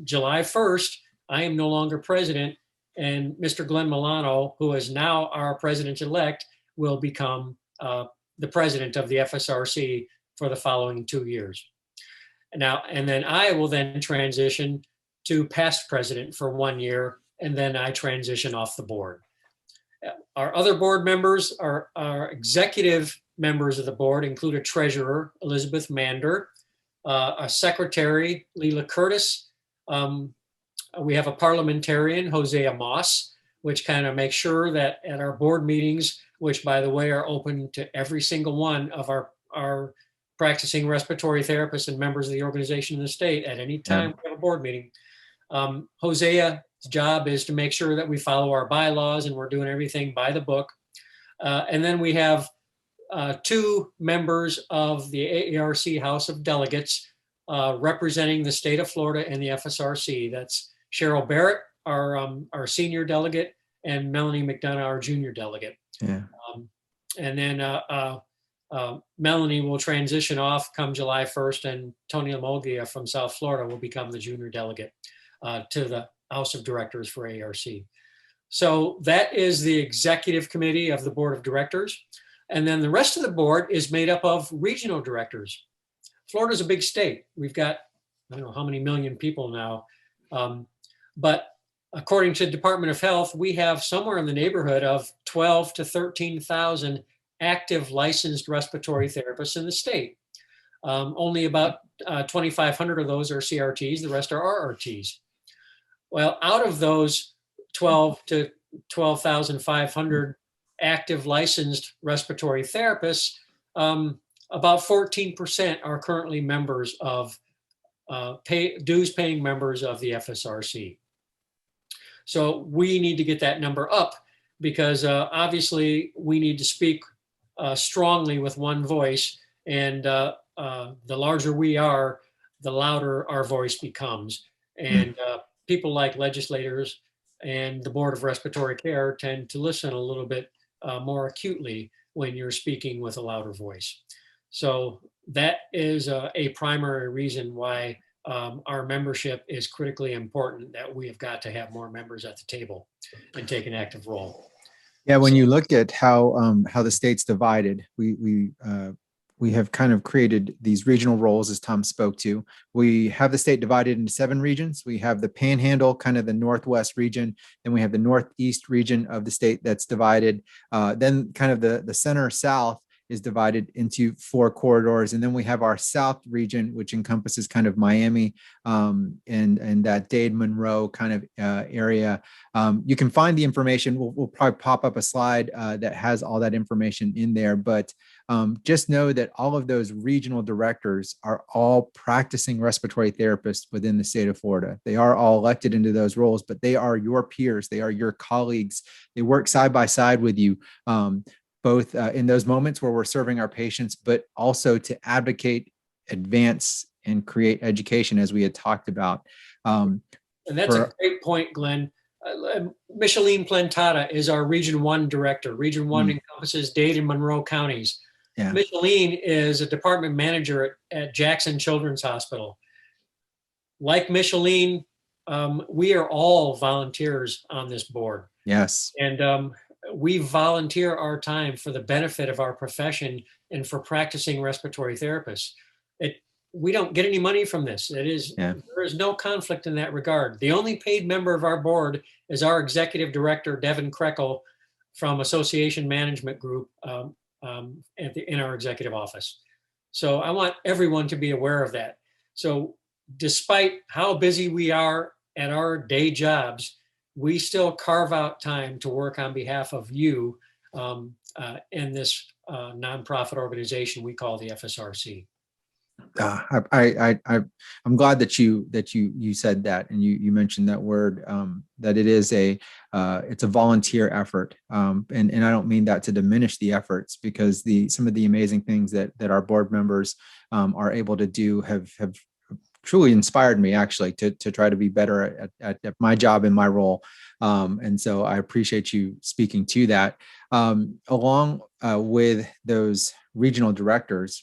July 1st, I am no longer president, and Mr. Glenn Milano, who is now our president-elect, will become the president of the FSRC for the following 2 years. And then I will then transition to past president for 1 year, and then I transition off the board. Our other board members, our executive members of the board, include a treasurer, Elizabeth Mander, a secretary, Leila Curtis. We have a parliamentarian, Hosea Moss, which kind of makes sure that at our board meetings, which by the way are open to every single one of our practicing respiratory therapists and members of the organization in the state, at any time we have a board meeting. Hosea's job is to make sure that we follow our bylaws and we're doing everything by the book. And then we have 2 members of the AARC House of Delegates representing the state of Florida and the FSRC. That's Cheryl Barrett, our senior delegate, and Melanie McDonough, our junior delegate. Yeah. And then Melanie will transition off come July 1st, and Tony Lamoglia from South Florida will become the junior delegate to the House of Directors for AARC. So that is the executive committee of the board of directors. And then the rest of the board is made up of regional directors. Florida's a big state. We've got, I don't know how many million people now. But according to the Department of Health, we have somewhere in the neighborhood of 12 to 13,000 active licensed respiratory therapists in the state. Only about 2,500 of those are CRTs. The rest are RRTs. Well, out of those 12 to 12,500 active licensed respiratory therapists, about 14% are currently members of dues-paying members of the FSRC. So we need to get that number up because obviously we need to speak strongly with one voice, and the larger we are, the louder our voice becomes. And people like legislators and the Board of Respiratory Care tend to listen a little bit more acutely when you're speaking with a louder voice. So that is a primary reason why our membership is critically important, that we have got to have more members at the table and take an active role. Yeah, when you look at how the state's divided, we have kind of created these regional roles, as Tom spoke to. We have the state divided into 7 regions. We have the Panhandle, kind of the Northwest region. Then we have the Northeast region of the state that's divided. Then kind of the center south is divided into 4 corridors. And then we have our South region, which encompasses kind of Miami and that Dade Monroe kind of area. You can find the information. We'll probably pop up a slide that has all that information in there. But just know that all of those regional directors are all practicing respiratory therapists within the state of Florida. They are all elected into those roles, but they are your peers. They are your colleagues. They work side by side with you. Both in those moments where we're serving our patients, but also to advocate, advance, and create education, as we had talked about. And that's a great point, Glenn. Micheline Plantata is our Region 1 director. Region 1 encompasses Dade and Monroe counties. Yeah. Micheline is a department manager at Jackson Children's Hospital. Like Micheline, we are all volunteers on this board. Yes. And we volunteer our time for the benefit of our profession and for practicing respiratory therapists. We don't get any money from this. There is no conflict in that regard. The only paid member of our board is our executive director, Devin Krekel, from Association Management Group in our executive office. So I want everyone to be aware of that. So despite how busy we are at our day jobs, we still carve out time to work on behalf of you in this nonprofit organization we call the FSRC. I'm glad that you said that, and you mentioned that word, that it is it's a volunteer effort, and I don't mean that to diminish the efforts, because some of the amazing things that our board members are able to do have truly inspired me, actually, to try to be better at my job and my role. And so I appreciate you speaking to that. Along with those regional directors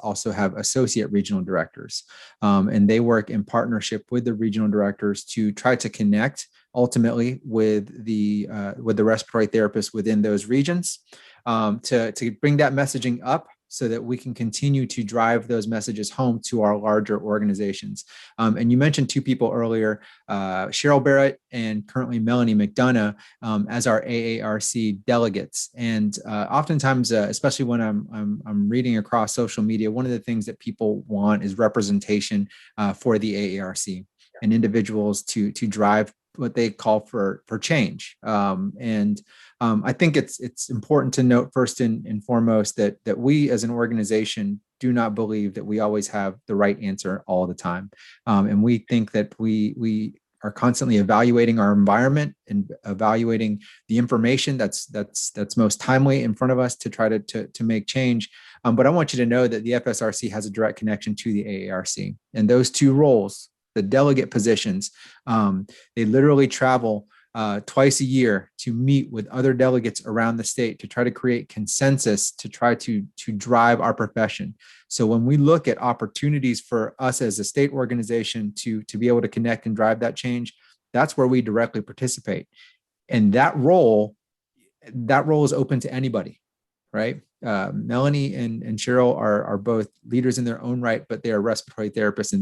also have associate regional directors, and they work in partnership with the regional directors to try to connect ultimately with the respiratory therapists within those regions, to bring that messaging up, so that we can continue to drive those messages home to our larger organizations. And you mentioned 2 people earlier, Cheryl Barrett and currently Melanie McDonough, as our AARC delegates. And oftentimes, especially when I'm reading across social media, one of the things that people want is representation for the AARC and individuals to drive what they call for change. I think it's important to note first and foremost that we as an organization do not believe that we always have the right answer all the time. And we think that we are constantly evaluating our environment and evaluating the information that's most timely in front of us to try to make change. But I want you to know that the FSRC has a direct connection to the AARC, and those 2 roles, the delegate positions, they literally travel twice a year to meet with other delegates around the state to try to create consensus, to try to drive our profession. So when we look at opportunities for us as a state organization to be able to connect and drive that change, that's where we directly participate. And that role is open to anybody, right? Melanie and Cheryl are both leaders in their own right, but they are respiratory therapists,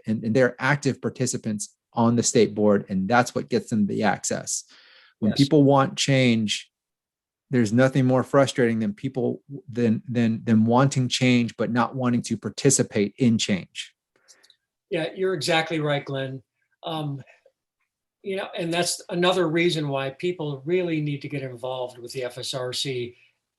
and they're active participants on the state board, and that's what gets them the access. When people want change, there's nothing more frustrating than people than wanting change but not wanting to participate in change. Yeah, you're exactly right, Glenn. And that's another reason why people really need to get involved with the FSRC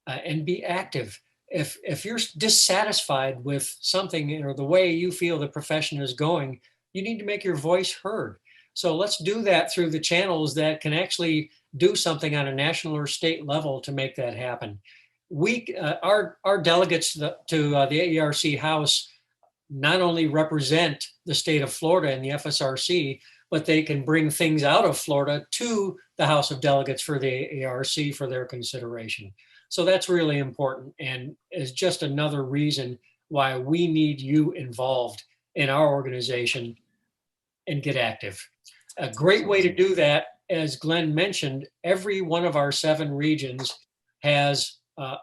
and be active. If you're dissatisfied with something or the way you feel the profession is going, you need to make your voice heard. So let's do that through the channels that can actually do something on a national or state level to make that happen. Our delegates to the AARC House not only represent the state of Florida and the FSRC, but they can bring things out of Florida to the House of Delegates for the Aarc for their consideration. So that's really important, and is just another reason why we need you involved in our organization and get active. A great way to do that, as Glenn mentioned, every one of our 7 regions has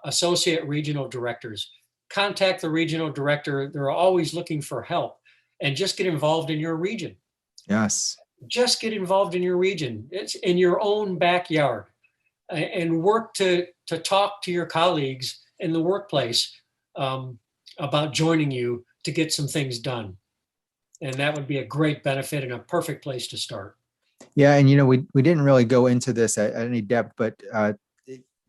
associate regional directors. Contact the regional director. They're always looking for help, and just get involved in your region. Yes. Just get involved in your region. It's in your own backyard, and work to talk to your colleagues in the workplace about joining you to get some things done. And that would be a great benefit and a perfect place to start. Yeah. And, we didn't really go into this at any depth, but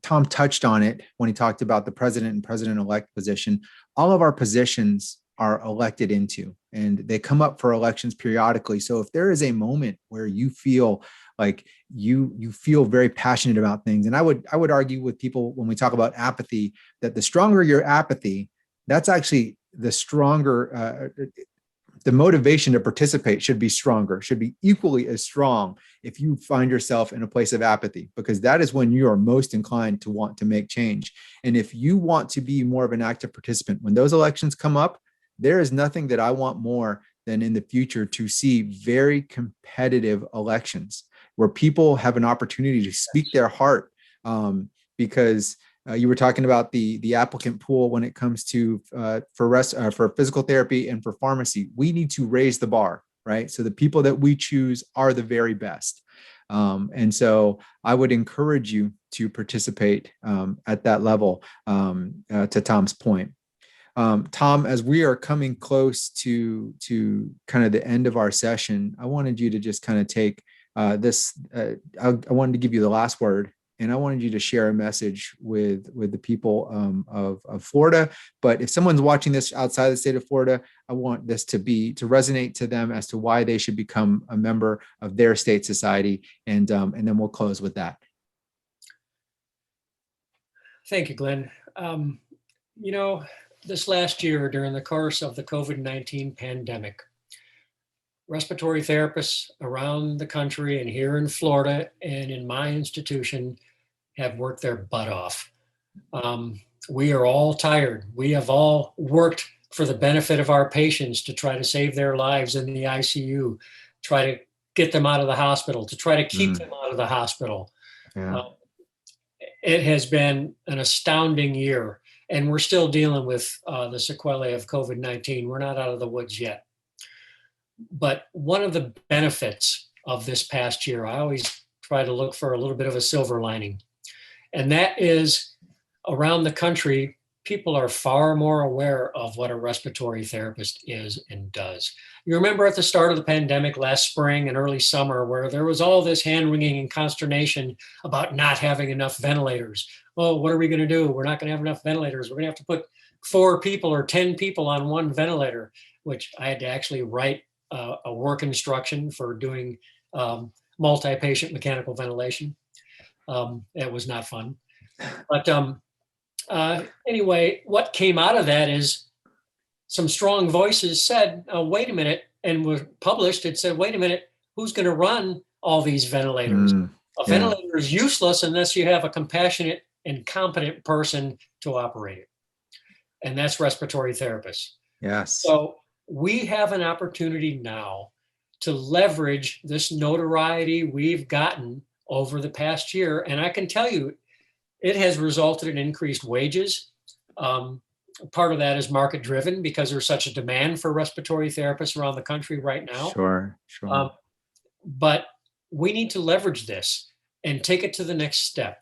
Tom touched on it when he talked about the president and president-elect position. All of our positions are elected into, and they come up for elections periodically. So if there is a moment where you feel like you feel very passionate about things, and I would argue with people when we talk about apathy, that the stronger your apathy, that's actually the stronger, the motivation to participate should be stronger, should be equally as strong if you find yourself in a place of apathy, because that is when you are most inclined to want to make change. And if you want to be more of an active participant, when those elections come up, there is nothing that I want more than in the future to see very competitive elections where people have an opportunity to speak their heart, because you were talking about the applicant pool when it comes to for physical therapy and for pharmacy. We need to raise the bar, right? So the people that we choose are the very best. And so I would encourage you to participate at that level, to Tom's point. Tom, as we are coming close to kind of the end of our session, I wanted you to just kind of take this. I wanted to give you the last word, and I wanted you to share a message with the people of Florida. But if someone's watching this outside the state of Florida, I want this to resonate to them as to why they should become a member of their state society, and then we'll close with that. Thank you, Glenn. This last year, during the course of the COVID-19 pandemic, respiratory therapists around the country and here in Florida and in my institution have worked their butt off. We are all tired. We have all worked for the benefit of our patients to try to save their lives in the ICU, try to get them out of the hospital, to try to keep them out of the hospital. Yeah. It has been an astounding year, and we're still dealing with the sequelae of COVID-19. We're not out of the woods yet. But one of the benefits of this past year, I always try to look for a little bit of a silver lining. And that is, around the country, people are far more aware of what a respiratory therapist is and does. You remember at the start of the pandemic last spring and early summer, where there was all this hand-wringing and consternation about not having enough ventilators. Well, what are we going to do? We're not going to have enough ventilators. We're going to have to put 4 people or 10 people on one ventilator, which I had to actually write a work instruction for doing multi-patient mechanical ventilation. It was not fun. But anyway, what came out of that is some strong voices said, wait a minute, and were published. It said, wait a minute, who's going to run all these ventilators? A ventilator is useless unless you have a compassionate and competent person to operate it. And that's respiratory therapists. Yes. So we have an opportunity now to leverage this notoriety we've gotten over the past year. And I can tell you, it has resulted in increased wages. Part of that is market driven because there's such a demand for respiratory therapists around the country right now. Sure. But we need to leverage this and take it to the next step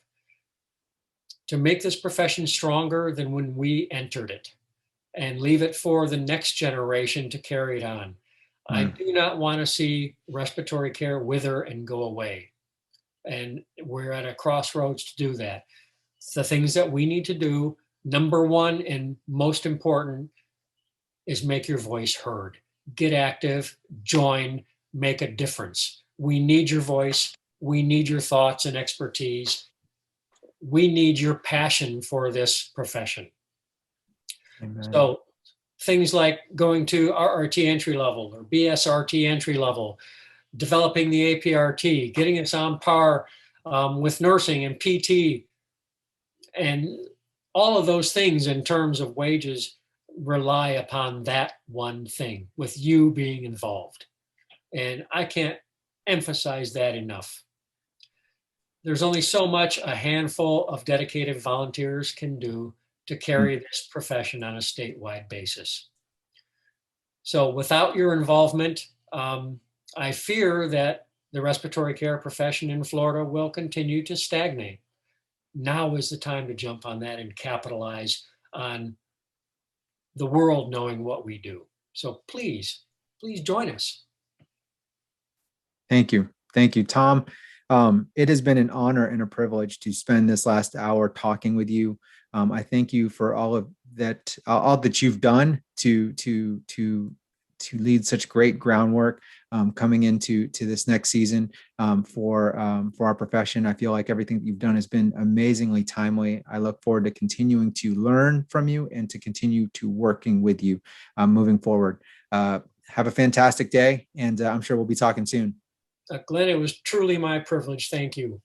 to make this profession stronger than when we entered it, and leave it for the next generation to carry it on. I do not want to see respiratory care wither and go away. And we're at a crossroads to do that. The things that we need to do, number one and most important, is make your voice heard. Get active, join, make a difference. We need your voice. We need your thoughts and expertise. We need your passion for this profession. Amen. So things like going to RRT entry level or BSRT entry level, developing the APRT, getting us on par with nursing and PT, and all of those things in terms of wages rely upon that one thing, with you being involved. And I can't emphasize that enough. There's only so much a handful of dedicated volunteers can do to carry this profession on a statewide basis. So without your involvement, I fear that the respiratory care profession in Florida will continue to stagnate. Now is the time to jump on that and capitalize on the world knowing what we do. So please, please join us. Thank you. Thank you, Tom. It has been an honor and a privilege to spend this last hour talking with you. I thank you for all that you've done to lead such great groundwork coming into this next season for our profession. I feel like everything that you've done has been amazingly timely. I look forward to continuing to learn from you and to continue to working with you moving forward. Have a fantastic day, and I'm sure we'll be talking soon. Glenn, it was truly my privilege. Thank you.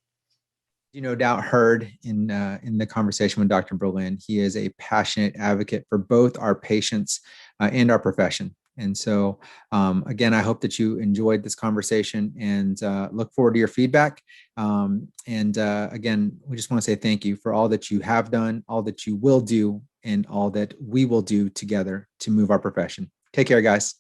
You no doubt heard in the conversation with Dr. Berlin, he is a passionate advocate for both our patients and our profession. And so, again, I hope that you enjoyed this conversation and look forward to your feedback. Again, we just want to say thank you for all that you have done, all that you will do, and all that we will do together to move our profession. Take care, guys.